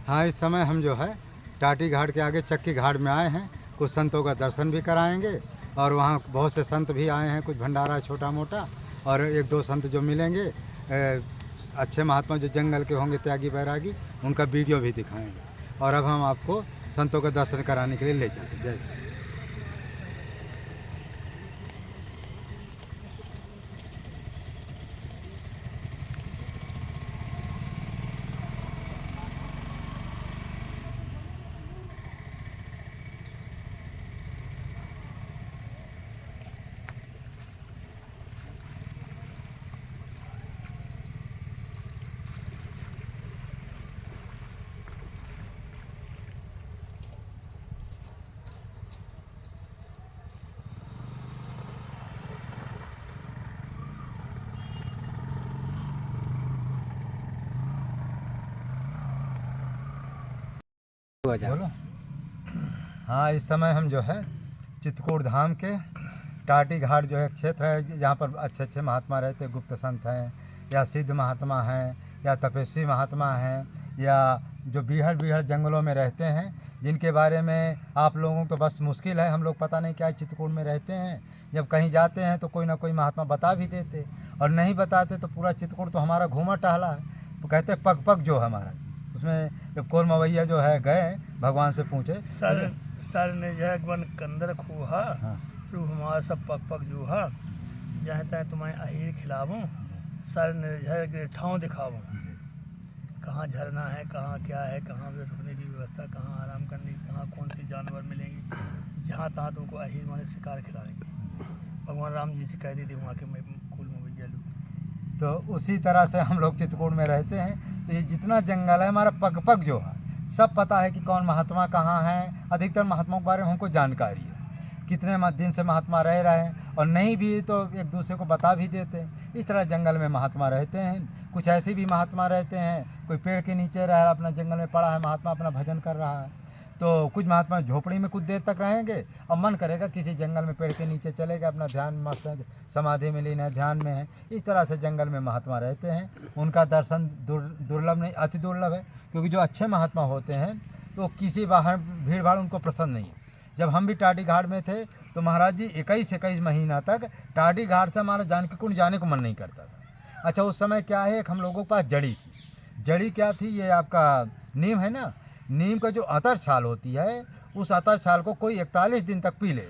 हाँ, इस समय हम जो है टाटी घाट के आगे चक्की घाट में आए हैं। कुछ संतों का दर्शन भी कराएंगे और वहाँ बहुत से संत भी आए हैं, कुछ भंडारा छोटा मोटा, और एक दो संत जो मिलेंगे अच्छे महात्मा जो जंगल के होंगे, त्यागी बैरागी, उनका वीडियो भी दिखाएंगे। और अब हम आपको संतों का दर्शन कराने के लिए ले जाते हैं। जय श्री बोलो। हाँ, इस समय हम जो है चित्रकूट धाम के टाटी घाट जो है क्षेत्र है, जहाँ पर अच्छे अच्छे महात्मा रहते, गुप्त संत हैं या सिद्ध महात्मा हैं या तपस्वी महात्मा हैं या जो बीहड़ बीहड़ जंगलों में रहते हैं, जिनके बारे में आप लोगों को तो बस मुश्किल है, हम लोग पता नहीं क्या चित्रकूट में रहते हैं। जब कहीं जाते हैं तो कोई ना कोई महात्मा बता भी देते, और नहीं बताते तो पूरा चित्रकूट तो हमारा घूमा टहला है। तो कहते पग पग जो हमारा, उसमें जब कोल मवैया जो है गए भगवान से पूछे, सर ने जय वन कंदर खूहा, हाँ, तू हमारा सब पग पग जूहा, जहाँ तय तुम्हें अहीर खिलाऊं, सर निर्झर के ठाव दिखाऊं। कहाँ झरना है, कहाँ क्या है, कहाँ पे रुकने की व्यवस्था, कहाँ आराम करने की, कहाँ कौन सी जानवर मिलेंगी, जहाँ तहाँ तुमको अहीर माने शिकार खिलाएंगे। भगवान राम जी से कह दी थी वहाँ के कुल मवैया लोग। तो उसी तरह से हम लोग चित्रकूट में रहते हैं। तो ये जितना जंगल है हमारा पग पग जो है, सब पता है कि कौन महात्मा कहाँ है। अधिकतर महात्माओं के बारे में हमको जानकारी है, कितने दिन से महात्मा रह रहे हैं, और नहीं भी तो एक दूसरे को बता भी देते हैं। इस तरह जंगल में महात्मा रहते हैं। कुछ ऐसे भी महात्मा रहते हैं, कोई पेड़ के नीचे रह रहा, अपना जंगल में पड़ा है महात्मा, अपना भजन कर रहा है। तो कुछ महात्मा झोपड़ी में कुछ देर तक रहेंगे, और मन करेगा किसी जंगल में पेड़ के नीचे चले गए, अपना ध्यान मस्त है, समाधि में लीन है, ध्यान में है। इस तरह से जंगल में महात्मा रहते हैं। उनका दर्शन दुर्लभ नहीं, अति दुर्लभ है, क्योंकि जो अच्छे महात्मा होते हैं तो किसी बाहर भीड़ भाड़ उनको पसंद नहीं है। जब हम भी टाटी घाट में थे तो महाराज जी 21 महीना तक टाटी घाट से हमारा जानकीकुंड जाने को मन नहीं करता था। अच्छा, उस समय क्या है, एक हम लोगों के पास जड़ी थी। जड़ी क्या थी, ये आपका नीम है ना, नीम का जो अतर छाल होती है, उस अतर छाल को कोई 41 दिन तक पी ले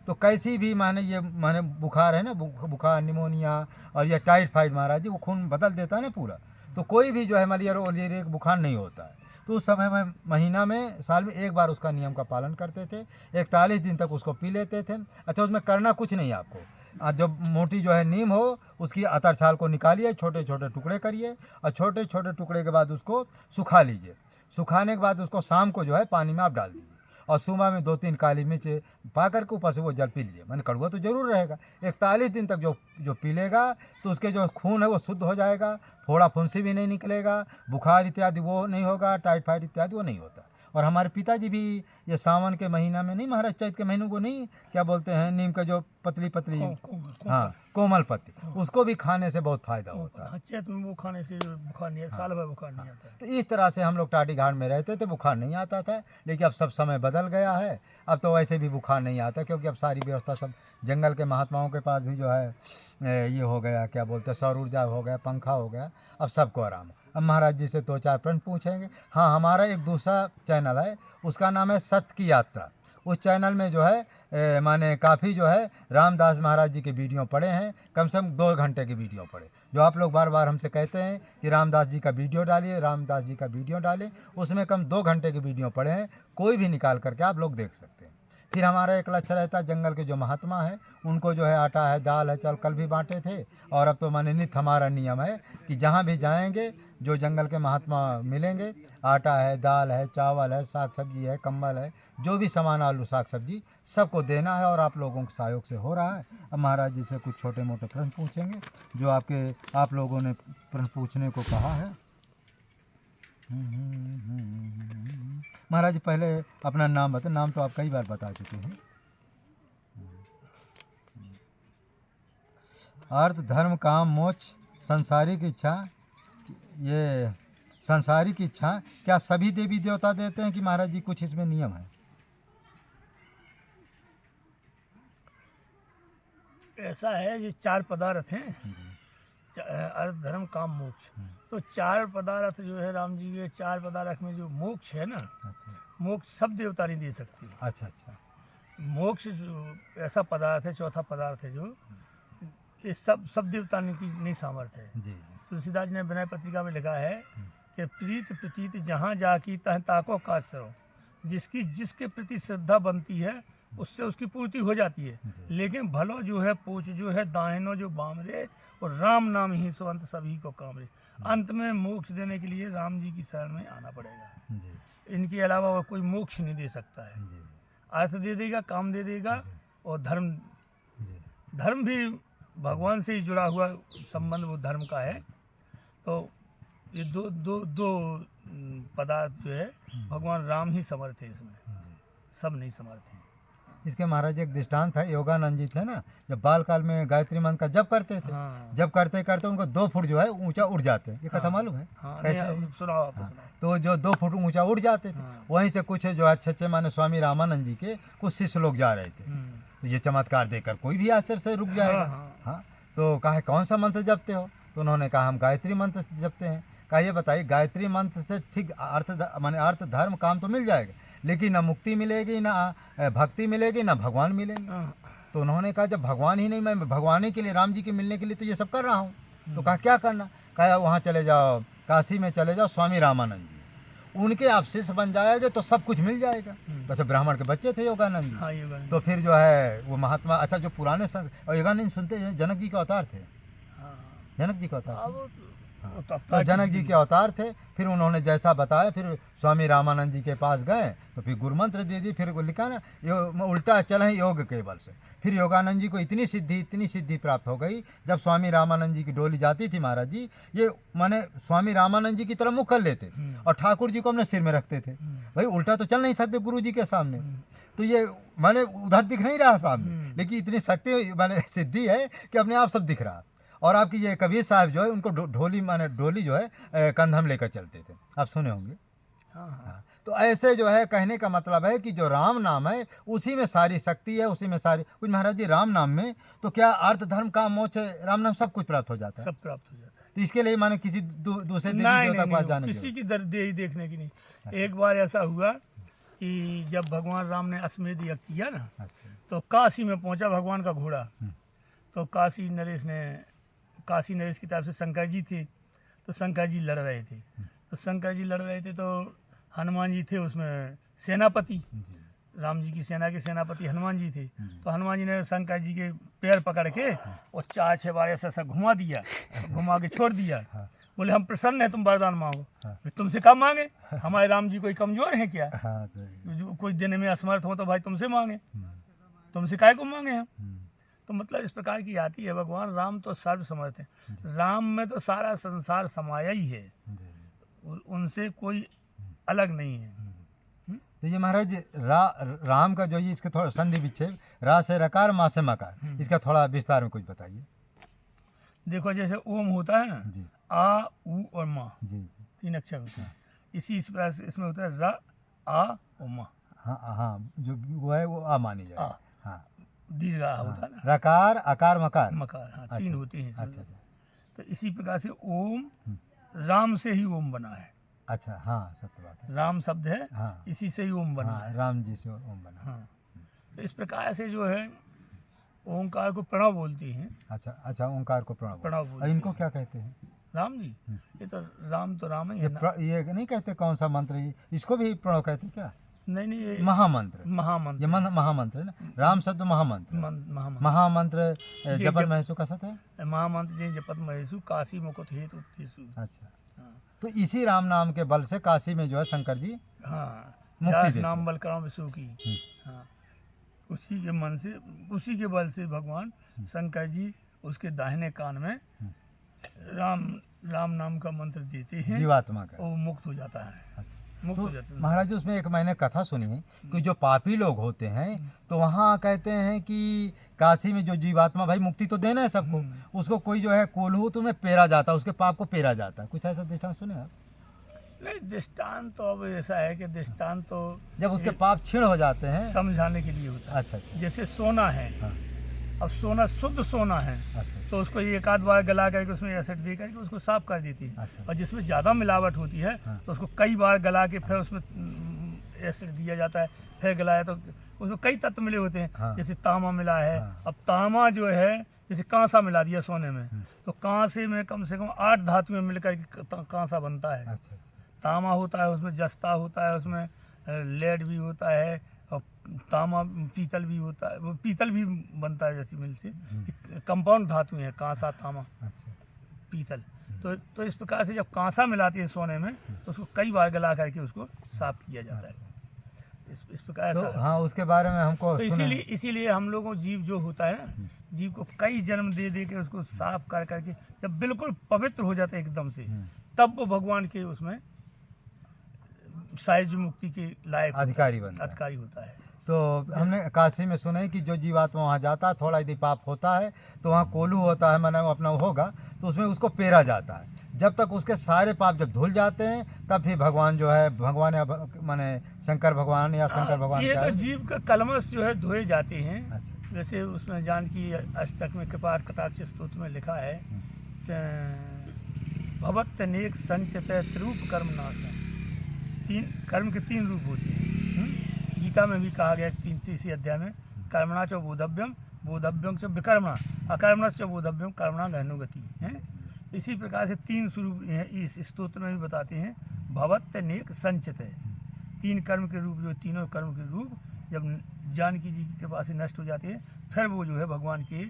तो कैसी भी माने बुखार है ना, बुखार, निमोनिया और ये टाइफाइड, महाराज जी वो खून बदल देता है ना पूरा, तो कोई भी जो है मलेरिया बुखार नहीं होता है। तो उस समय में महीना में साल में एक बार उसका नियम का पालन करते थे, 41 दिन तक उसको पी लेते थे। अच्छा, उसमें करना कुछ नहीं आपको, जब मोटी जो है नीम हो उसकी अतर छाल को निकालिए, छोटे छोटे टुकड़े करिए, और छोटे छोटे टुकड़े के बाद उसको सुखा लीजिए। सुखाने के बाद उसको शाम को जो है पानी में आप डाल दीजिए, और सुबह में 2-3 काली मिर्च पा करके ऊपर से वो जल पी लीजिए। मैंने कड़वा तो जरूर रहेगा, 41 दिन तक जो जो पी लेगा तो उसके जो खून है वो शुद्ध हो जाएगा, फोड़ा फुंसी भी नहीं निकलेगा, बुखार इत्यादि वो नहीं होगा, टाइफाइड इत्यादि वो नहीं होता। और हमारे पिताजी भी ये सावन के महीना में नहीं, महाराज चैत के महीनों को नहीं, क्या बोलते हैं, नीम का जो पतली पतली, हाँ, कोमल पत्ती, उसको भी खाने से बहुत फायदा होता है। चैत में वो खाने से बुखार नहीं, साल भर बुखार नहीं आता है। तो इस तरह से हम लोग टाटी घाट में रहते थे, बुखार नहीं आता था। लेकिन अब सब समय बदल गया है, अब तो वैसे भी बुखार नहीं आता, क्योंकि अब सारी व्यवस्था सब जंगल के महात्माओं के पास भी जो है ये हो गया, क्या बोलते हैं, सौर ऊर्जा हो गया, पंखा हो गया, अब सबको आराम है। अब महाराज जी से 2-4 प्रश्न पूछेंगे। हाँ, हमारा एक दूसरा चैनल है, उसका नाम है सत्य की यात्रा। उस चैनल में जो है माने काफ़ी जो है रामदास महाराज जी के वीडियो पड़े हैं, कम से कम 2 घंटे के वीडियो पड़े, जो आप लोग बार बार हमसे कहते हैं कि रामदास जी का वीडियो डालिए, रामदास जी का वीडियो डालें। उसमें कम 2 घंटे के वीडियो पड़े हैं, कोई भी निकाल करके आप लोग देख सकते हैं। फिर हमारा एक लक्ष्य रहता है, जंगल के जो महात्मा हैं उनको जो है आटा है, दाल है, चावल कल भी बांटे थे, और अब तो माने नित्य हमारा नियम है कि जहाँ भी जाएंगे जो जंगल के महात्मा मिलेंगे, आटा है, दाल है, चावल है, साग सब्जी है, कंबल है, जो भी सामान, आलू साग सब्जी, सबको देना है, और आप लोगों के सहयोग से हो रहा है। अब महाराज जी से कुछ छोटे मोटे प्रश्न पूछेंगे, जो आप लोगों ने प्रश्न पूछने को कहा है। महाराज जी पहले अपना नाम बताएं। नाम तो आप कई बार बता चुके हैं। अर्थ, धर्म, काम, मोक्ष, संसारिक इच्छा, ये संसारिक इच्छा क्या सभी देवी देवता देते हैं कि महाराज जी कुछ इसमें नियम है? ऐसा है, ये 4 पदार्थ हैं, अर्थ धर्म काम मोक्ष। तो 4 पदार्थ जो है राम जी के 4 पदार्थ में जो मोक्ष है ना, अच्छा मोक्ष सब देवता नहीं दे सकती। अच्छा अच्छा। मोक्ष जो ऐसा पदार्थ है, चौथा पदार्थ है जो ये सब देवता की नहीं सामर्थ्य है। जी जी। तुलसीदास ने विनय पत्रिका में लिखा है कि प्रीत प्रतीत जहाँ जाकी तह ताको काज सरो, जिसकी जिसके प्रति श्रद्धा बनती है उससे उसकी पूर्ति हो जाती है। लेकिन भलो जो है पूछ जो है दाहिनो जो बामरे, और राम नाम ही सुवंत सभी को कामरे। अंत में मोक्ष देने के लिए राम जी की शरण में आना पड़ेगा। जी इनके अलावा और कोई मोक्ष नहीं दे सकता है। जी अर्थ दे देगा, काम दे देगा, और जी धर्म भी भगवान से ही जुड़ा हुआ संबंध वो धर्म का है। तो ये दो पदार्थ जो है भगवान राम ही समर्थ है, इसमें सब नहीं समर्थ है। इसके महाराज एक दृष्टांत है, योगानंद जी थे ना, जब बाल काल में गायत्री मंत्र का जप करते थे। हाँ। जब करते करते उनको 2 फुट जो है ऊंचा उड़ जाते हैं। ये कथा मालूम है? हाँ, कैसे? नहीं, सुनाओ आप, हाँ, सुनाओ। तो जो 2 फुट ऊंचा उड़ जाते थे, हाँ। वहीं से कुछ जो अच्छे माने स्वामी रामानंद जी के कुछ शिष्य लोग जा रहे थे। तो ये चमत्कार देखकर कोई भी आश्चर्य से रुक जाएगा। हाँ, तो कहा कौन सा मंत्र जपते हो? तो उन्होंने कहा हम गायत्री मंत्र जपते हैं। कहा ये बताइए गायत्री मंत्र से ठीक अर्थ धर्म काम तो मिल जाएगा, लेकिन ना मुक्ति मिलेगी, ना भक्ति मिलेगी, ना भगवान मिलेंगे। तो उन्होंने कहा जब भगवान ही नहीं, मैं भगवान ही के लिए, राम जी के मिलने के लिए तो ये सब कर रहा हूँ। तो कहा क्या करना? कहा वहाँ चले जाओ, काशी में चले जाओ, स्वामी रामानंद जी, उनके आप शिष्य बन जाएंगे तो सब कुछ मिल जाएगा। वैसे ब्राह्मण के बच्चे थे योगानंद जी। हाँ, योगानंद। तो फिर जो है वो महात्मा, अच्छा जो पुराने और योगानंद सुनते हैं जनक जी के अवतार थे। जनक जी का अवतार थे। तो जनक जी के अवतार थे। फिर उन्होंने जैसा बताया, फिर स्वामी रामानंद जी के पास गए तो फिर गुरु मंत्र दे दी। फिर लिखा ना उल्टा चले योग के बल से। फिर योगानंद जी को इतनी सिद्धि प्राप्त हो गई। जब स्वामी रामानंद जी की डोली जाती थी महाराज जी, ये माने स्वामी रामानंद जी की तरफ मुख कर लेते थे और ठाकुर जी को अपने सिर में रखते थे। भाई उल्टा तो चल नहीं सकते गुरु जी के सामने, तो ये माने उधर दिख नहीं रहा सामने, लेकिन इतनी शक्ति माने सिद्धि है कि अपने आप सब दिख रहा। और आपकी ये कबीर साहब जो है उनको डोली जो है कंधम लेकर चलते थे, आप सुने होंगे। हाँ। तो ऐसे जो है कहने का मतलब है कि जो राम नाम है उसी में सारी शक्ति है, उसी में सारी कुछ। महाराज जी राम नाम में तो क्या अर्थ धर्म काम मोक्ष, राम नाम सब कुछ प्राप्त हो जाता है। सब प्राप्त हो जाता है। तो इसके लिए माने किसी दूसरे देवी देवता के पास जाने किसी की दे देखने की नहीं। एक बार ऐसा हुआ कि जब भगवान राम ने अश्वमेध यज्ञ किया ना, तो काशी में पहुंचा भगवान का घोड़ा। तो काशी नरेश की तरफ से शंकर जी थे। तो शंकर जी लड़ रहे थे। तो हनुमान जी थे उसमें सेनापति, राम जी की सेना के सेनापति हनुमान जी थे। तो हनुमान जी ने शंकर जी के पैर पकड़ के और 4-6 बार ऐसा घुमा के छोड़ दिया। बोले हम प्रसन्न हैं, तुम वरदान मांगो। तुमसे कब मांगे? हमारे राम जी कोई कमजोर हैं क्या? जो कोई देने में असमर्थ हो तो भाई तुमसे मांगे, तुमसे काहे को मांगे हम? तो मतलब इस प्रकार की आती है। भगवान राम तो सर्व समर्थ है। राम में तो सारा संसार समाया ही है, उनसे कोई अलग नहीं है। तो ये महाराज राम का जो ये इसके थोड़ा संधि विच्छेद, रा से रकार, मा से मकार, इसका थोड़ा विस्तार में कुछ बताइए। देखो जैसे ओम होता है ना जी, आ उ और मा जी 3 अक्षर होता है। इसी इसमें होता है र आ और मा। हाँ जो वो है वो आ मानी जाए। हाँ दीर्घ होता है ना, रकार अकार मकार। हाँ 3 होते हैं। अच्छा। तो इसी प्रकार से ओम राम से ही ओम बना है। अच्छा हाँ सत्य बात है। राम शब्द है, हाँ इसी से ही ओम बना है। राम जी से ओम बना। हाँ, तो इस प्रकार से जो है ओंकार को प्रणव बोलती हैं। अच्छा ओंकार को प्रणव बोलते हैं। इनको क्या कहते हैं? राम जी, ये तो राम ही है ना। ये नहीं कहते कौन सा मंत्र, इसको भी प्रणव कहते क्या? नहीं ये महामंत्र ये महामंत्र है ना। राम शब्द महामंत्र जपत महेशु का सत है। महामंत्र जी जपत महेशु काशी मुकुट हेतु उत्तेषु। अच्छा। तो इसी राम नाम के बल से काशी में जो है शंकर जी मुक्ति देते। नाम बल कराम विष्णु की। हाँ, उसी के बल से भगवान शंकर जी उसके दाहिने कान में राम नाम का मंत्र देते हैं, जीवात्मा का, वो मुक्त हो जाता है। अच्छा। तो महाराज उसमें एक मैंने कथा सुनी है कि जो पापी लोग होते हैं तो वहाँ कहते हैं कि काशी में जो जीवात्मा, भाई मुक्ति तो देना है सबको, उसको कोई जो है कोल्हू तो में पेरा जाता है, उसके पाप को पेरा जाता है। कुछ ऐसा दृष्टांत सुने आप? नहीं, दृष्टांत तो अब ऐसा है कि दृष्टांत तो जब उसके पाप क्षीण हो जाते हैं। समझाने के लिए होता है। अच्छा अच्छा। जैसे सोना है, हाँ। अब सोना शुद्ध सोना है अच्छा तो उसको एक आध बार गला करके उसमें एसिड दे करके उसको साफ कर देती है। अच्छा। और जिसमें ज़्यादा मिलावट होती है हाँ। तो उसको कई बार गला के फिर उसमें एसिड दिया जाता है, फिर गलाया तो उसमें कई तत्व मिले होते हैं। हाँ। जैसे तांबा मिला है। हाँ। अब तांबा जो है, जैसे कांसा मिला दिया सोने में, तो कांसे में कम से कम 8 धातुएं मिलकर के कांसा बनता है। अच्छा अच्छा। तांबा होता है, उसमें जस्ता होता है, उसमें लेड भी होता है, और तांबा पीतल भी होता है, वो पीतल भी बनता है जैसी मिल से। कंपाउंड धातु है कांसा, तांबा, अच्छा। पीतल। तो इस प्रकार से जब कांसा मिलाती है सोने में तो उसको कई बार गला करके उसको साफ किया जाता है। इस प्रकार तो ऐसा। हाँ, उसके बारे में हमको तो सुने। इसीलिए हम लोगों जीव जो होता है ना, जीव को कई जन्म दे दे के उसको साफ कर करके जब बिल्कुल पवित्र हो जाता है एकदम से, तब वो भगवान के उसमें साहिज मुक्ति के लायक अधिकारी बनता है। अधिकारी होता है। तो हमने काशी में सुना है कि जो जीवात्मा वहाँ जाता है, थोड़ा यदि पाप होता है तो वहाँ कोल्हू होता है, माने वो अपना होगा, तो उसमें उसको पेरा जाता है। जब तक उसके सारे पाप जब धुल जाते हैं तब फिर भगवान जो है, भगवान या माने शंकर भगवान या शंकर भगवान ये क्या तो है? जीव का कलमश जो है धोए जाते हैं। अच्छा। जैसे उसमें जानकी अष्टक में कृपा कटाक्ष स्तोत्र में लिखा है, भवत नेक संचित त्रूप कर्म नाश। तीन कर्म के 3 रूप होते हैं। गीता में भी कहा गया 3 अध्याय में, कर्मणा च बोधव्यम, बोधव्यम च विकर्मणा, अकर्मण च बोधव्यम, कर्मणा गहनुगति है। इसी प्रकार से 3 स्वरूप इस स्तोत्र में भी बताते हैं। भवत नेक संचित है, 3 कर्म के रूप, जो तीनों कर्म के रूप जब जानकी जी की कृपा से नष्ट हो जाते हैं, फिर वो जो है भगवान के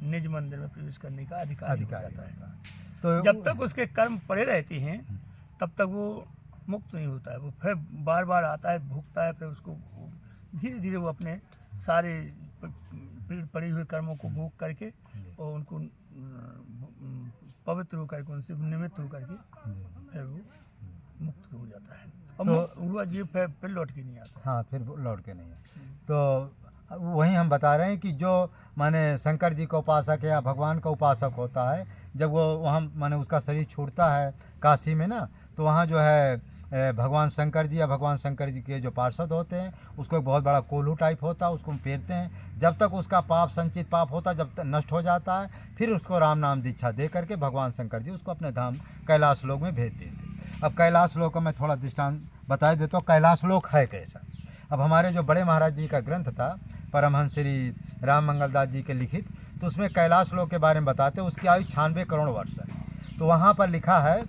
निज मंदिर में प्रवेश करने का अधिकारी हो जाता है। तो जब तक उसके कर्म पड़े रहते हैं तब तक वो मुक्त नहीं होता है। वो फिर बार बार आता है, भुगता है, फिर उसको धीरे धीरे वो अपने सारे पड़े हुए कर्मों को भोग करके और उनको पवित्र होकर के, उनसे निमित्त होकर के फिर वो मुक्त हो जाता है। और तो मुक्त हुआ जीव फिर लौट के नहीं आता। हाँ, फिर लौट के नहीं है। तो वही हम बता रहे हैं कि जो माने शंकर जी का उपासक है या भगवान का उपासक होता है, जब वो वहाँ माने उसका शरीर छूटता है काशी में ना, तो वहाँ जो है भगवान शंकर जी या भगवान शंकर जी के जो पार्षद होते हैं, उसको एक बहुत बड़ा कोल्हू टाइप होता है, उसको पेरते हैं। जब तक उसका पाप, संचित पाप होता है, जब तक नष्ट हो जाता है, फिर उसको राम नाम दीक्षा दे करके भगवान शंकर जी उसको अपने धाम कैलाश लोक में भेज देते। अब कैलाश लोक में थोड़ा दृष्टांत बता देता हूँ, कैलाश लोक है कैसा। अब हमारे जो बड़े महाराज जी का ग्रंथ था, परमहंस श्री राम मंगलदास जी के लिखित, तो उसमें कैलाश लोक के बारे में बताते हैं। उसकी आयु 96 करोड़ वर्ष है। तो वहाँ पर लिखा है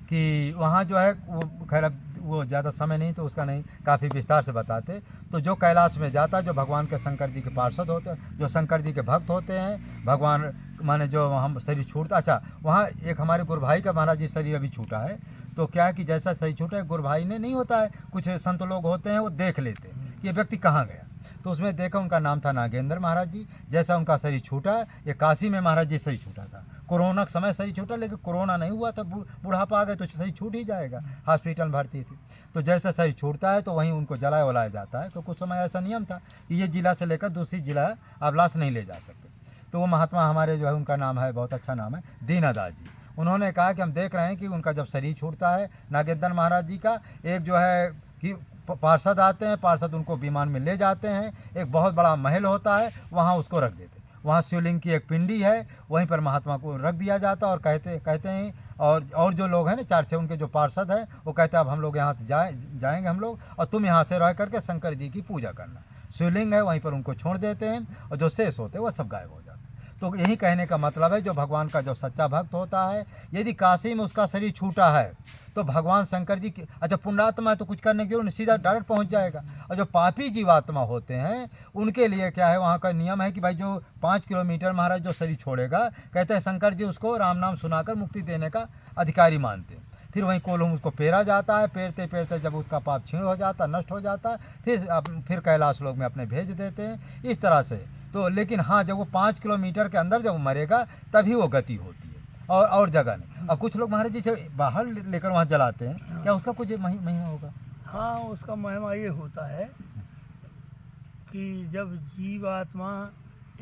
कि वहाँ जो है वो, खैर अब वो ज़्यादा समय नहीं तो उसका नहीं, काफ़ी विस्तार से बताते। तो जो कैलाश में जाता है, जो भगवान के शंकर जी के पार्षद होते हैं, जो शंकर जी के भक्त होते हैं, भगवान माने जो वहाँ शरीर छूटता। अच्छा, वहाँ एक हमारे गुरु भाई का महाराज जी शरीर अभी छूटा है। तो क्या है कि जैसा शरीर छूटा है, गुरु भाई ने नहीं होता है, कुछ संत लोग होते हैं वो देख लेते हैं कि ये व्यक्ति कहाँ गया। तो उसमें देखा उनका नाम था नागेंद्र महाराज जी। जैसा उनका शरीर छूटा, ये काशी में महाराज जी शरीर छूटा था। कोरोना के समय शरीर छूटा, लेकिन कोरोना नहीं हुआ था, बुढ़ापा आ गए तो शरीर छूट ही जाएगा, हॉस्पिटल में भर्ती थी। तो जैसा शरीर छूटता है तो वहीं उनको जलाया वलाया जाता है। तो कुछ समय ऐसा नियम था कि ये जिला से लेकर दूसरी जिला आप लाश नहीं ले जा सकते। तो वो महात्मा हमारे जो है, उनका नाम है, बहुत अच्छा नाम है, दीनादास जी। उन्होंने कहा कि हम देख रहे हैं कि उनका जब शरीर छूटता है नागेंद्र महाराज जी का, एक जो है कि पार्षद आते हैं, पार्षद उनको विमान में ले जाते हैं, एक बहुत बड़ा महल होता है, वहाँ उसको रख देते हैं। वहाँ शिवलिंग की एक पिंडी है, वहीं पर महात्मा को रख दिया जाता है। और कहते हैं और जो लोग हैं ना, 4-6 उनके जो पार्षद हैं, वो कहते हैं अब हम लोग यहाँ से जाएंगे हम लोग, और तुम यहाँ से रह करके शंकर जी की पूजा करना। शिवलिंग है वहीं पर उनको छोड़ देते हैं, और जो शेष होते हैं वो सब गायब हो जाते हैं। तो यही कहने का मतलब है, जो भगवान का जो सच्चा भक्त होता है, यदि काशी में उसका शरीर छूटा है तो भगवान शंकर जी की, अच्छा पुण्यात्मा है तो कुछ करने की जरूरत नहीं, सीधा डायरेक्ट पहुंच जाएगा। और जो पापी जीवात्मा होते हैं उनके लिए क्या है, वहाँ का नियम है कि भाई जो 5 किलोमीटर महाराज जो शरीर छोड़ेगा, कहते हैं शंकर जी उसको राम नाम सुनाकर मुक्ति देने का अधिकारी मानते हैं। फिर वहीं कोल्हू उसको पेरा जाता है, पेरते पेरते जब उसका पाप क्षीण हो जाता है, नष्ट हो जाता है, फिर कैलाश लोक में अपने भेज देते हैं, इस तरह से। तो लेकिन हाँ, जब वो 5 किलोमीटर के अंदर जब वो मरेगा तभी वो गति होती है, और जगह नहीं। और कुछ लोग महाराज जी से बाहर लेकर वहाँ जलाते हैं, क्या उसका कुछ महिमा होगा? हाँ, उसका महिमा ये होता है कि जब जीवात्मा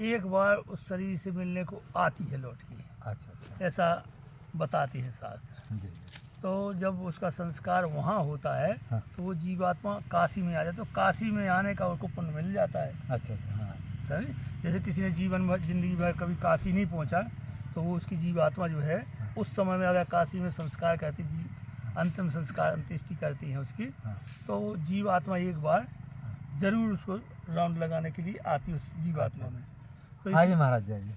एक बार उस शरीर से मिलने को आती है लौट के, अच्छा, ऐसा बताते हैं शास्त्र। जी। तो जब उसका संस्कार वहाँ होता है हाँ। तो वो जीवात्मा काशी में आ जाए, तो काशी में आने का उसको पुण्य मिल जाता है। अच्छा अच्छा हाँ समझे? जैसे किसी ने जीवन भर जिंदगी भर कभी काशी नहीं पहुँचा तो वो उसकी जीवात्मा जो है उस समय में अगर काशी में संस्कार करती, जी अंतिम संस्कार अंत्येष्टि करती है उसकी, हाँ। तो वो जीवात्मा एक बार जरूर उसको राउंड लगाने के लिए आती है उस जीवात्मा अच्छा। में। तो आइए महाराज जाइए।